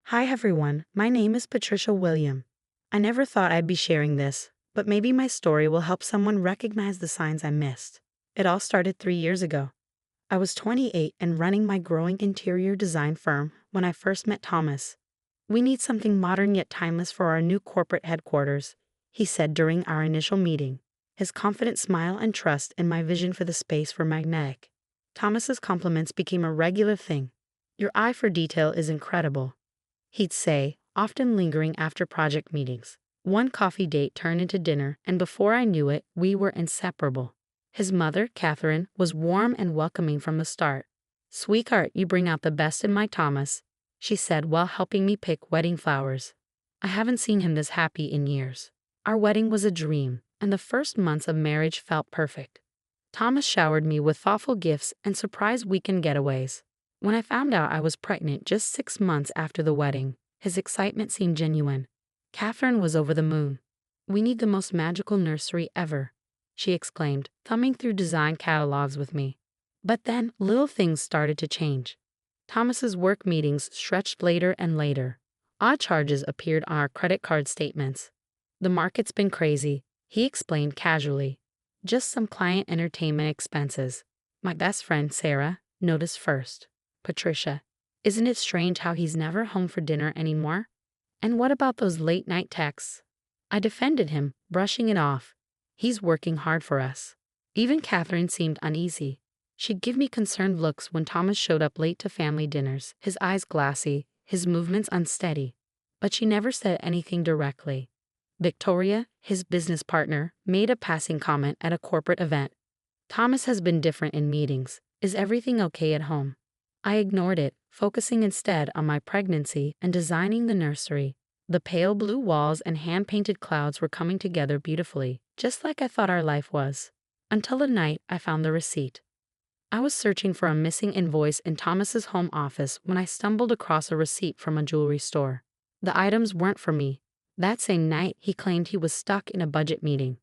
Hi everyone, my name is Patricia William. I never thought I'd be sharing this, but maybe my story will help someone recognize the signs I missed. It all started 3 years ago. I was 28 and running my growing interior design firm when I first met Thomas. "We need something modern yet timeless for our new corporate headquarters," he said during our initial meeting. His confident smile and trust in my vision for the space were magnetic. Thomas's compliments became a regular thing. "Your eye for detail is incredible," he'd say, often lingering after project meetings. One coffee date turned into dinner, and before I knew it, we were inseparable. His mother, Catherine, was warm and welcoming from the start. "Sweetheart, you bring out the best in my Thomas," she said while helping me pick wedding flowers. I haven't seen him this happy in years. Our wedding was a dream, and the first months of marriage felt perfect. Thomas showered me with thoughtful gifts and surprise weekend getaways. When I found out I was pregnant just 6 months after the wedding, his excitement seemed genuine. Catherine was over the moon. "We need the most magical nursery ever," she exclaimed, thumbing through design catalogs with me. But then, little things started to change. Thomas's work meetings stretched later and later. Odd charges appeared on our credit card statements. "The market's been crazy," he explained casually. "Just some client entertainment expenses." My best friend, Sarah, noticed first. "Patricia, isn't it strange how he's never home for dinner anymore? And what about those late-night texts?" I defended him, brushing it off. "He's working hard for us." Even Catherine seemed uneasy. She'd give me concerned looks when Thomas showed up late to family dinners, his eyes glassy, his movements unsteady. But she never said anything directly. Victoria, his business partner, made a passing comment at a corporate event. "Thomas has been different in meetings. Is everything okay at home?" I ignored it, focusing instead on my pregnancy and designing the nursery. The pale blue walls and hand-painted clouds were coming together beautifully, just like I thought our life was. Until the night I found the receipt. I was searching for a missing invoice in Thomas's home office when I stumbled across a receipt from a jewelry store. The items weren't for me. That same night, he claimed he was stuck in a budget meeting.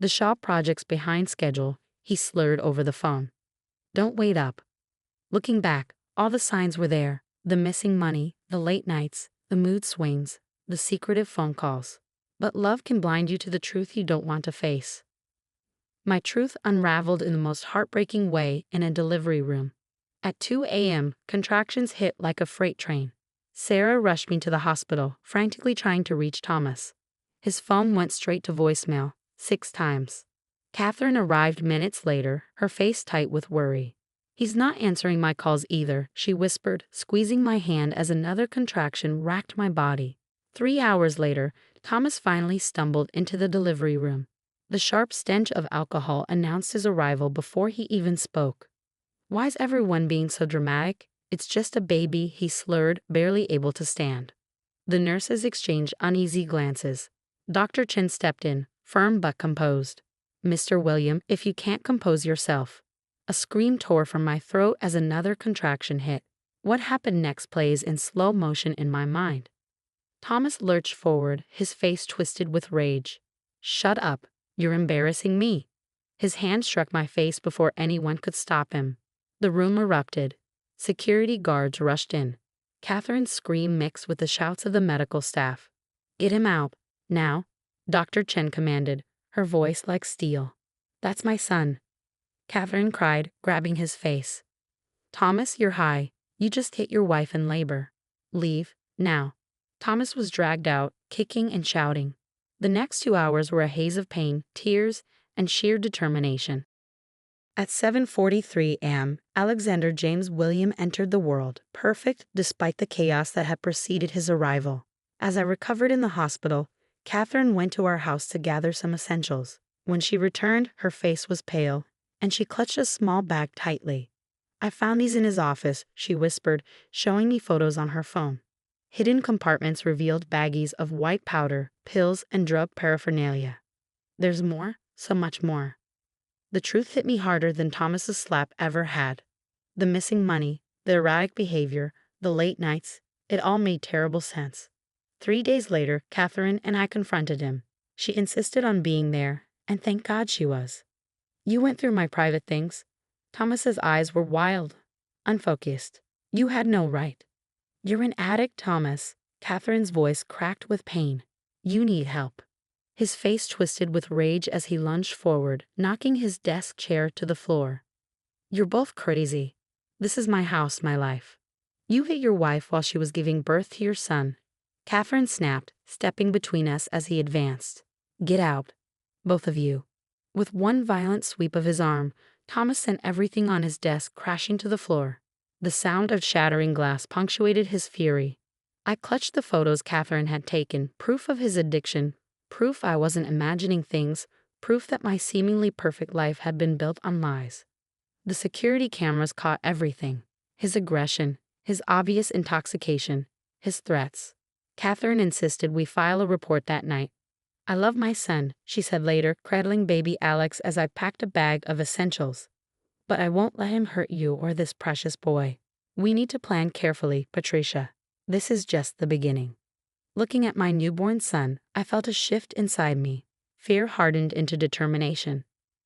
"The shop project's behind schedule," he slurred over the phone. "Don't wait up." Looking back, all the signs were there: the missing money, the late nights, the mood swings, the secretive phone calls. But love can blind you to the truth you don't want to face. My truth unraveled in the most heartbreaking way in a delivery room. At 2 a.m., contractions hit like a freight train. Sarah rushed me to the hospital, frantically trying to reach Thomas. His phone went straight to voicemail, 6 times. Catherine arrived minutes later, her face tight with worry. "He's not answering my calls either," she whispered, squeezing my hand as another contraction racked my body. 3 hours later, Thomas finally stumbled into the delivery room. The sharp stench of alcohol announced his arrival before he even spoke. "Why's everyone being so dramatic? It's just a baby," he slurred, barely able to stand. The nurses exchanged uneasy glances. Dr. Chen stepped in, firm but composed. "Mr. William, if you can't compose yourself." A scream tore from my throat as another contraction hit. What happened next plays in slow motion in my mind. Thomas lurched forward, his face twisted with rage. "Shut up. You're embarrassing me." His hand struck my face before anyone could stop him. The room erupted. Security guards rushed in. Catherine's scream mixed with the shouts of the medical staff. "Get him out. Now," Dr. Chen commanded, her voice like steel. "That's my son," Catherine cried, grabbing his face. "Thomas, you're high. You just hit your wife in labor. Leave, now." Thomas was dragged out, kicking and shouting. The next 2 hours were a haze of pain, tears, and sheer determination. At 7:43 a.m., Alexander James William entered the world, perfect despite the chaos that had preceded his arrival. As I recovered in the hospital, Catherine went to our house to gather some essentials. When she returned, her face was pale, and she clutched a small bag tightly. "I found these in his office," she whispered, showing me photos on her phone. Hidden compartments revealed baggies of white powder, pills, and drug paraphernalia. "There's more, so much more." The truth hit me harder than Thomas's slap ever had. The missing money, the erratic behavior, the late nights, it all made terrible sense. 3 days later, Catherine and I confronted him. She insisted on being there, and thank God she was. "You went through my private things." Thomas's eyes were wild, unfocused. "You had no right." "You're an addict, Thomas," Catherine's voice cracked with pain. You need help. His face twisted with rage as he lunged forward, knocking his desk chair to the floor. You're both crazy. This is my house, my life. You hit your wife while she was giving birth to your son. Catherine snapped, stepping between us as he advanced. Get out. Both of you. With one violent sweep of his arm, Thomas sent everything on his desk crashing to the floor. The sound of shattering glass punctuated his fury. I clutched the photos Catherine had taken, proof of his addiction, proof I wasn't imagining things, proof that my seemingly perfect life had been built on lies. The security cameras caught everything. His aggression, his obvious intoxication, his threats. Catherine insisted we file a report that night. I love my son, she said later, cradling baby Alex as I packed a bag of essentials. But I won't let him hurt you or this precious boy. We need to plan carefully, Patricia. This is just the beginning. Looking at my newborn son, I felt a shift inside me. Fear hardened into determination.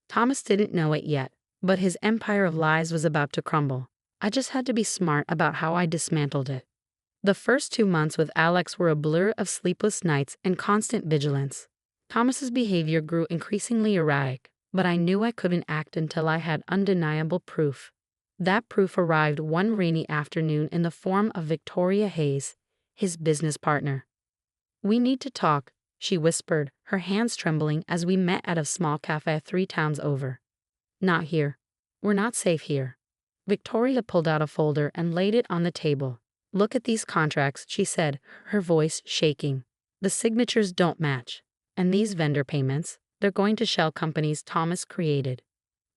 Thomas didn't know it yet, but his empire of lies was about to crumble. I just had to be smart about how I dismantled it. The first 2 months with Alex were a blur of sleepless nights and constant vigilance. Thomas's behavior grew increasingly erratic, but I knew I couldn't act until I had undeniable proof. That proof arrived one rainy afternoon in the form of Victoria Hayes, his business partner. We need to talk, she whispered, her hands trembling as we met at a small cafe 3 towns over. Not here. We're not safe here. Victoria pulled out a folder and laid it on the table. Look at these contracts, she said, her voice shaking. The signatures don't match. And these vendor payments, they're going to shell companies Thomas created.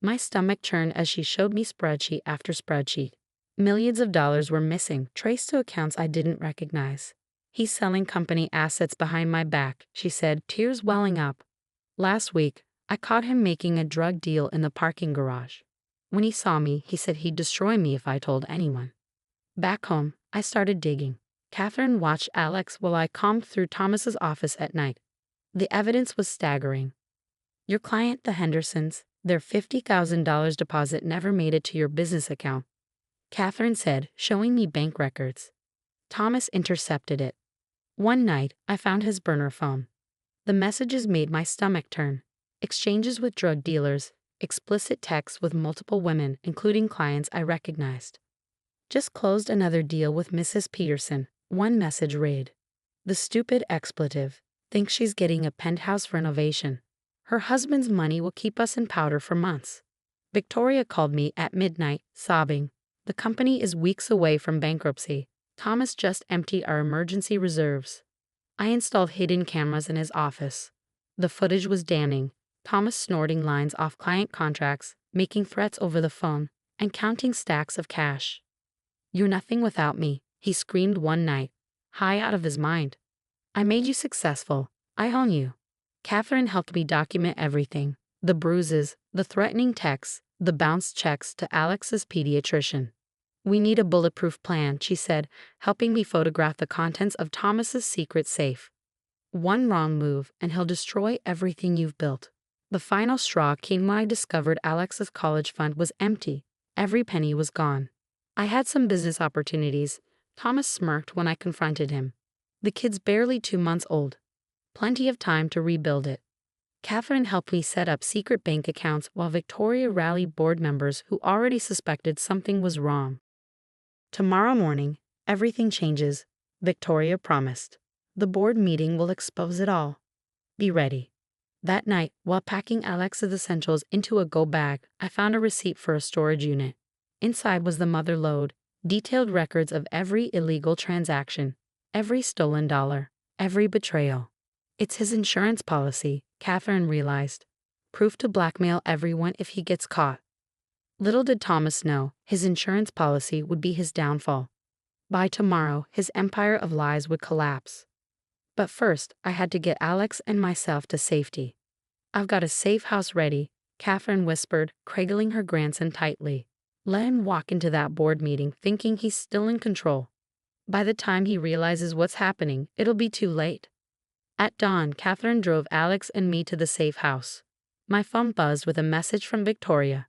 My stomach churned as she showed me spreadsheet after spreadsheet. Millions of dollars were missing, traced to accounts I didn't recognize. He's selling company assets behind my back, she said, tears welling up. Last week, I caught him making a drug deal in the parking garage. When he saw me, he said he'd destroy me if I told anyone. Back home, I started digging. Catherine watched Alex while I combed through Thomas's office at night. The evidence was staggering. Your client, the Hendersons, their $50,000 deposit never made it to your business account, Catherine said, showing me bank records. Thomas intercepted it. One night, I found his burner phone. The messages made my stomach turn. Exchanges with drug dealers, explicit texts with multiple women, including clients I recognized. Just closed another deal with Mrs. Peterson, one message read. The stupid expletive. Thinks she's getting a penthouse renovation. Her husband's money will keep us in powder for months. Victoria called me at midnight, sobbing. The company is weeks away from bankruptcy. Thomas just emptied our emergency reserves. I installed hidden cameras in his office. The footage was damning. Thomas snorting lines off client contracts, making threats over the phone, and counting stacks of cash. You're nothing without me, he screamed one night, high out of his mind. I made you successful. I own you. Catherine helped me document everything. The bruises, the threatening texts, the bounced checks to Alex's pediatrician. We need a bulletproof plan, she said, helping me photograph the contents of Thomas's secret safe. One wrong move, and he'll destroy everything you've built. The final straw came when I discovered Alex's college fund was empty. Every penny was gone. I had some business opportunities. Thomas smirked when I confronted him. The kid's barely 2 months old. Plenty of time to rebuild it. Catherine helped me set up secret bank accounts while Victoria rallied board members who already suspected something was wrong. Tomorrow morning, everything changes, Victoria promised. The board meeting will expose it all. Be ready. That night, while packing Alex's essentials into a go bag, I found a receipt for a storage unit. Inside was the mother lode, detailed records of every illegal transaction, every stolen dollar, every betrayal. It's his insurance policy, Catherine realized. Proof to blackmail everyone if he gets caught. Little did Thomas know, his insurance policy would be his downfall. By tomorrow, his empire of lies would collapse. But first, I had to get Alex and myself to safety. I've got a safe house ready, Catherine whispered, cradling her grandson tightly. Let him walk into that board meeting thinking he's still in control. By the time he realizes what's happening, it'll be too late. At dawn, Catherine drove Alex and me to the safe house. My phone buzzed with a message from Victoria.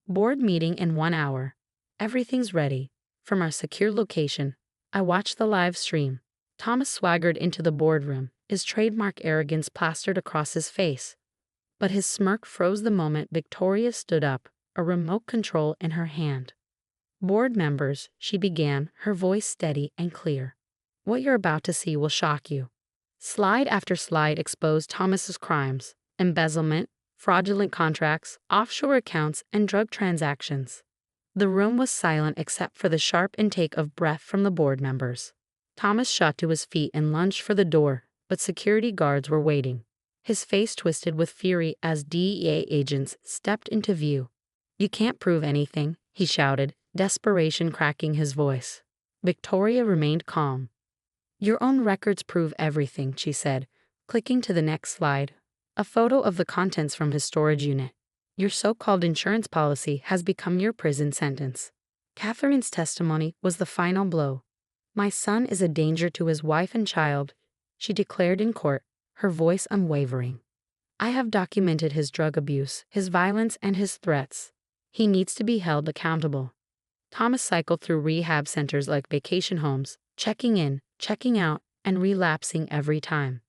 Board meeting in 1 hour. Everything's ready. From our secure location, I watched the live stream. Thomas swaggered into the boardroom, his trademark arrogance plastered across his face. But his smirk froze the moment Victoria stood up, a remote control in her hand. "Board members," she began, her voice steady and clear. "What you're about to see will shock you." Slide after slide exposed Thomas's crimes: embezzlement, fraudulent contracts, offshore accounts, and drug transactions. The room was silent except for the sharp intake of breath from the board members. Thomas shot to his feet and lunged for the door, but security guards were waiting. His face twisted with fury as DEA agents stepped into view. "You can't prove anything," he shouted, desperation cracking his voice. Victoria remained calm. "Your own records prove everything," she said, clicking to the next slide. A photo of the contents from his storage unit. "Your so-called insurance policy has become your prison sentence." Catherine's testimony was the final blow. "My son is a danger to his wife and child," she declared in court, her voice unwavering. "I have documented his drug abuse, his violence, and his threats. He needs to be held accountable." Thomas cycled through rehab centers like vacation homes, checking in, checking out, and relapsing every time.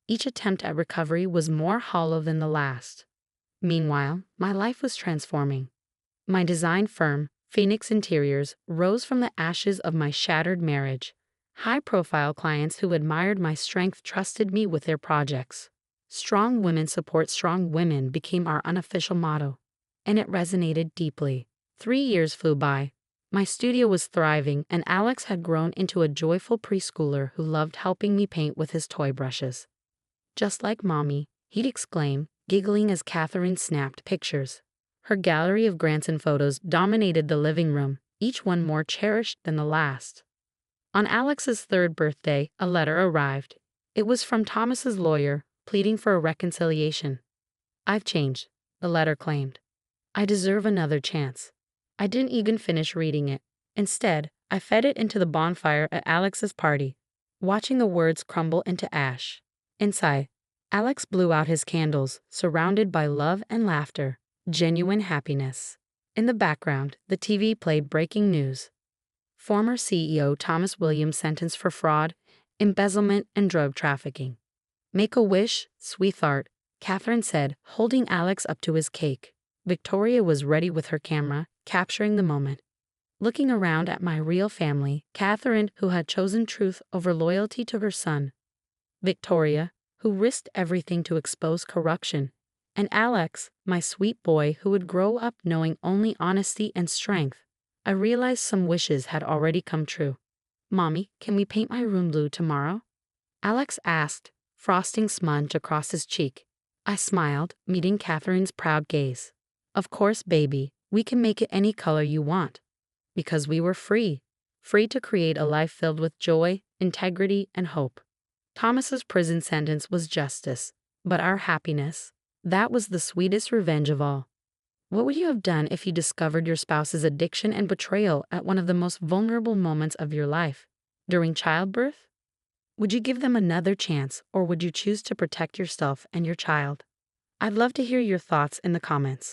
Each attempt at recovery was more hollow than the last. Meanwhile, my life was transforming. My design firm, Phoenix Interiors, rose from the ashes of my shattered marriage. High-profile clients who admired my strength trusted me with their projects. "Strong women support strong women" became our unofficial motto, and it resonated deeply. 3 years flew by. My studio was thriving, and Alex had grown into a joyful preschooler who loved helping me paint with his toy brushes. "Just like Mommy," he'd exclaim, giggling as Catherine snapped pictures. Her gallery of grandson photos dominated the living room, each one more cherished than the last. On Alex's third birthday, a letter arrived. It was from Thomas's lawyer, pleading for a reconciliation. "I've changed," the letter claimed. "I deserve another chance." I didn't even finish reading it. Instead, I fed it into the bonfire at Alex's party, watching the words crumble into ash. Inside, Alex blew out his candles, surrounded by love and laughter, genuine happiness. In the background, the TV played breaking news. Former CEO Thomas Williams sentenced for fraud, embezzlement, and drug trafficking. "Make a wish, sweetheart," Catherine said, holding Alex up to his cake. Victoria was ready with her camera, capturing the moment. Looking around at my real family, Catherine, who had chosen truth over loyalty to her son, Victoria, who risked everything to expose corruption, and Alex, my sweet boy who would grow up knowing only honesty and strength, I realized some wishes had already come true. "Mommy, can we paint my room blue tomorrow?" Alex asked, frosting smudge across his cheek. I smiled, meeting Catherine's proud gaze. "Of course, baby, we can make it any color you want." Because we were free to create a life filled with joy, integrity, and hope. Thomas's prison sentence was justice, but our happiness, that was the sweetest revenge of all. What would you have done if you discovered your spouse's addiction and betrayal at one of the most vulnerable moments of your life, during childbirth? Would you give them another chance, or would you choose to protect yourself and your child? I'd love to hear your thoughts in the comments.